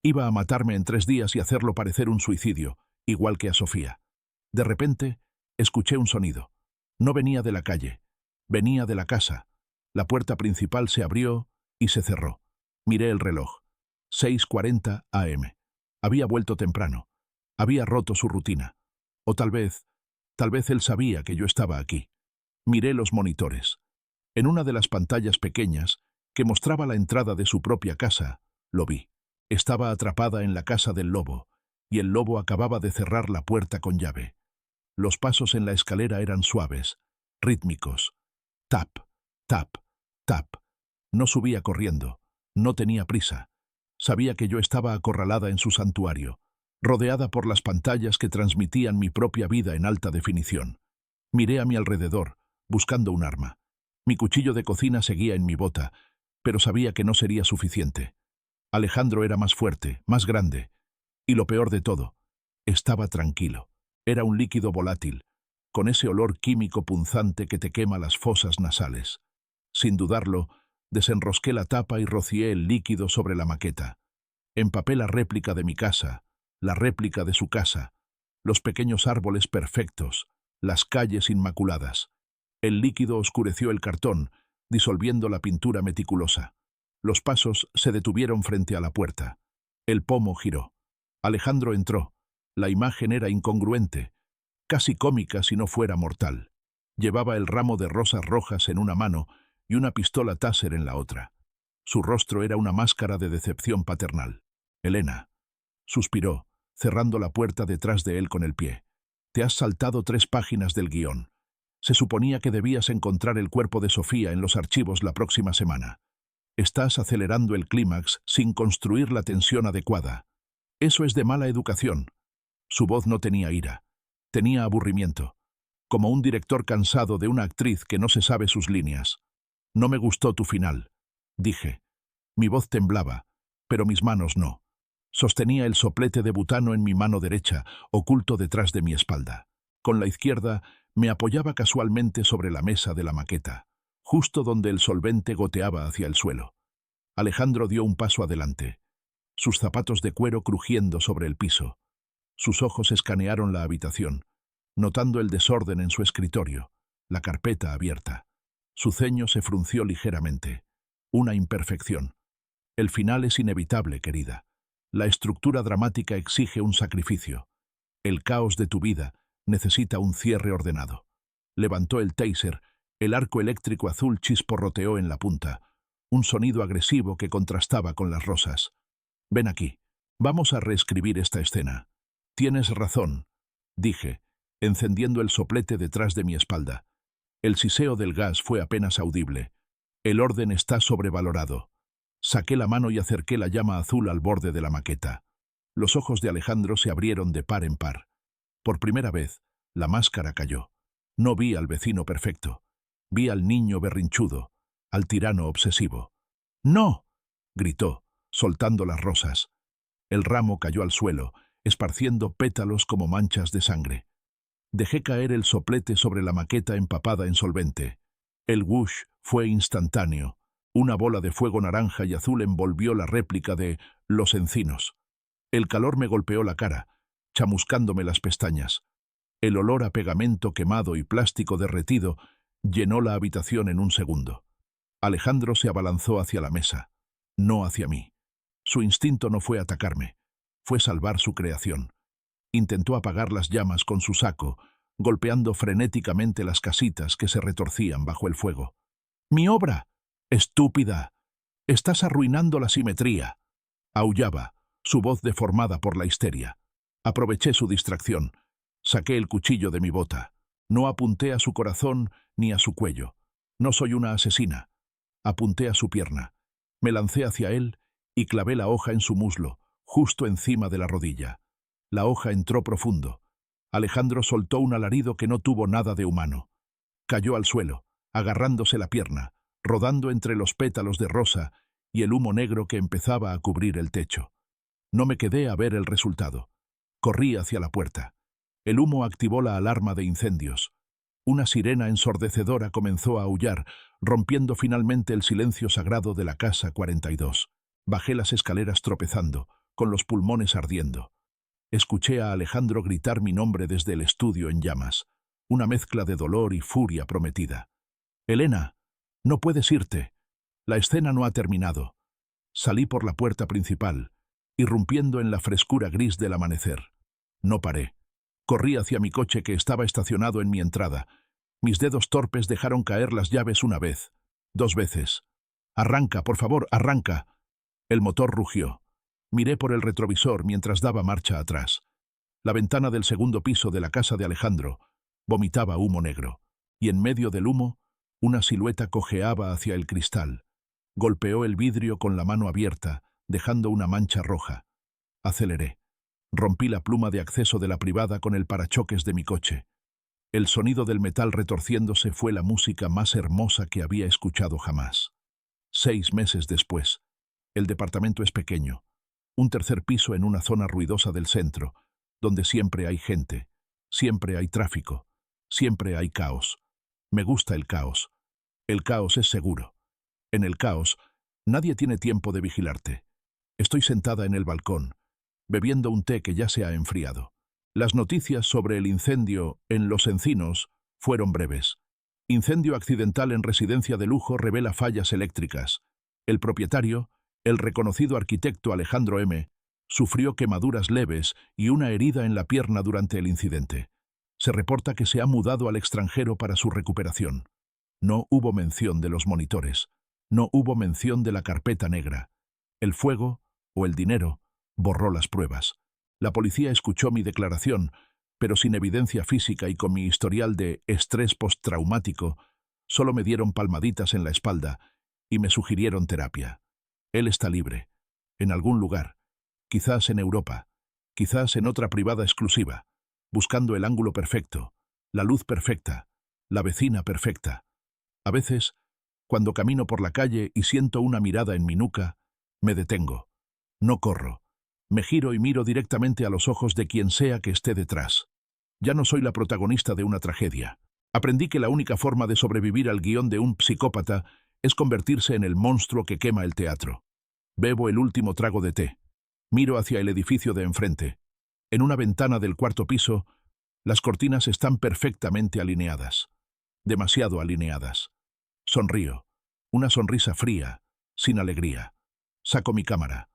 Speaker 1: Iba a matarme en 3 días y hacerlo parecer un suicidio, igual que a Sofía. De repente, escuché un sonido. No venía de la calle. Venía de la casa. La puerta principal se abrió y se cerró. Miré el reloj. 6:40 am. Había vuelto temprano. Había roto su rutina. O tal vez él sabía que yo estaba aquí. Miré los monitores. En una de las pantallas pequeñas, que mostraba la entrada de su propia casa, lo vi. Estaba atrapada en la casa del lobo, y el lobo acababa de cerrar la puerta con llave. Los pasos en la escalera eran suaves, rítmicos. Tap, tap, tap. No subía corriendo. No tenía prisa. Sabía que yo estaba acorralada en su santuario, rodeada por las pantallas que transmitían mi propia vida en alta definición. Miré a mi alrededor, buscando un arma. Mi cuchillo de cocina seguía en mi bota, pero sabía que no sería suficiente. Alejandro era más fuerte, más grande. Y lo peor de todo, estaba tranquilo. Era un líquido volátil, con ese olor químico punzante que te quema las fosas nasales. Sin dudarlo, desenrosqué la tapa y rocié el líquido sobre la maqueta. Empapé la réplica de mi casa, la réplica de su casa, los pequeños árboles perfectos, las calles inmaculadas. El líquido oscureció el cartón, disolviendo la pintura meticulosa. Los pasos se detuvieron frente a la puerta. El pomo giró. Alejandro entró. La imagen era incongruente, casi cómica si no fuera mortal. Llevaba el ramo de rosas rojas en una mano y una pistola Taser en la otra. Su rostro era una máscara de decepción paternal. Elena, suspiró, cerrando la puerta detrás de él con el pie. Te has saltado 3 páginas del guión. Se suponía que debías encontrar el cuerpo de Sofía en los archivos la próxima semana. Estás acelerando el clímax sin construir la tensión adecuada. Eso es de mala educación. Su voz no tenía ira. Tenía aburrimiento. Como un director cansado de una actriz que no se sabe sus líneas. No me gustó tu final, dije. Mi voz temblaba, pero mis manos no. Sostenía el soplete de butano en mi mano derecha, oculto detrás de mi espalda. Con la izquierda me apoyaba casualmente sobre la mesa de la maqueta, justo donde el solvente goteaba hacia el suelo. Alejandro dio un paso adelante, sus zapatos de cuero crujiendo sobre el piso. Sus ojos escanearon la habitación, notando el desorden en su escritorio, la carpeta abierta. Su ceño se frunció ligeramente. Una imperfección. El final es inevitable, querida. La estructura dramática exige un sacrificio. El caos de tu vida necesita un cierre ordenado. Levantó el taser, el arco eléctrico azul chisporroteó en la punta, un sonido agresivo que contrastaba con las rosas. Ven aquí, vamos a reescribir esta escena. Tienes razón, dije, encendiendo el soplete detrás de mi espalda. El siseo del gas fue apenas audible. El orden está sobrevalorado. Saqué la mano y acerqué la llama azul al borde de la maqueta. Los ojos de Alejandro se abrieron de par en par. Por primera vez, la máscara cayó. No vi al vecino perfecto. Vi al niño berrinchudo, al tirano obsesivo. ¡No!, gritó, soltando las rosas. El ramo cayó al suelo, esparciendo pétalos como manchas de sangre. Dejé caer el soplete sobre la maqueta empapada en solvente. El whoosh fue instantáneo. Una bola de fuego naranja y azul envolvió la réplica de Los Encinos. El calor me golpeó la cara, chamuscándome las pestañas. El olor a pegamento quemado y plástico derretido llenó la habitación en un segundo. Alejandro se abalanzó hacia la mesa, no hacia mí. Su instinto no fue atacarme, fue salvar su creación. Intentó apagar las llamas con su saco, golpeando frenéticamente las casitas que se retorcían bajo el fuego. ¡Mi obra! ¡Estúpida! ¡Estás arruinando la simetría!, aullaba, su voz deformada por la histeria. Aproveché su distracción. Saqué el cuchillo de mi bota. No apunté a su corazón ni a su cuello. No soy una asesina. Apunté a su pierna. Me lancé hacia él y clavé la hoja en su muslo, justo encima de la rodilla. La hoja entró profundo. Alejandro soltó un alarido que no tuvo nada de humano. Cayó al suelo, agarrándose la pierna, rodando entre los pétalos de rosa y el humo negro que empezaba a cubrir el techo. No me quedé a ver el resultado. Corrí hacia la puerta. El humo activó la alarma de incendios. Una sirena ensordecedora comenzó a aullar, rompiendo finalmente el silencio sagrado de la casa 42. Bajé las escaleras tropezando, con los pulmones ardiendo. Escuché a Alejandro gritar mi nombre desde el estudio en llamas, una mezcla de dolor y furia prometida. «Elena, no puedes irte. La escena no ha terminado». Salí por la puerta principal, irrumpiendo en la frescura gris del amanecer. No paré. Corrí hacia mi coche que estaba estacionado en mi entrada. Mis dedos torpes dejaron caer las llaves una vez, 2 veces. «Arranca, por favor, arranca». El motor rugió. Miré por el retrovisor mientras daba marcha atrás. La ventana del segundo piso de la casa de Alejandro vomitaba humo negro, y en medio del humo, una silueta cojeaba hacia el cristal. Golpeó el vidrio con la mano abierta, dejando una mancha roja. Aceleré. Rompí la pluma de acceso de la privada con el parachoques de mi coche. El sonido del metal retorciéndose fue la música más hermosa que había escuchado jamás. 6 meses después. El departamento es pequeño. Un tercer piso en una zona ruidosa del centro, donde siempre hay gente, siempre hay tráfico, siempre hay caos. Me gusta el caos. El caos es seguro. En el caos, nadie tiene tiempo de vigilarte. Estoy sentada en el balcón, bebiendo un té que ya se ha enfriado. Las noticias sobre el incendio en Los Encinos fueron breves. Incendio accidental en residencia de lujo revela fallas eléctricas. El propietario, el reconocido arquitecto Alejandro M., sufrió quemaduras leves y una herida en la pierna durante el incidente. Se reporta que se ha mudado al extranjero para su recuperación. No hubo mención de los monitores. No hubo mención de la carpeta negra. El fuego, o el dinero, borró las pruebas. La policía escuchó mi declaración, pero sin evidencia física y con mi historial de estrés postraumático, solo me dieron palmaditas en la espalda y me sugirieron terapia. Él está libre, en algún lugar, quizás en Europa, quizás en otra privada exclusiva, buscando el ángulo perfecto, la luz perfecta, la vecina perfecta. A veces, cuando camino por la calle y siento una mirada en mi nuca, me detengo. No corro. Me giro y miro directamente a los ojos de quien sea que esté detrás. Ya no soy la protagonista de una tragedia. Aprendí que la única forma de sobrevivir al guión de un psicópata es convertirse en el monstruo que quema el teatro. Bebo el último trago de té. Miro hacia el edificio de enfrente. En una ventana del 4º piso, las cortinas están perfectamente alineadas. Demasiado alineadas. Sonrío. Una sonrisa fría, sin alegría. Saco mi cámara.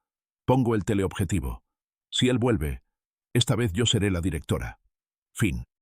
Speaker 1: Pongo el teleobjetivo. Si él vuelve, esta vez yo seré la directora. Fin.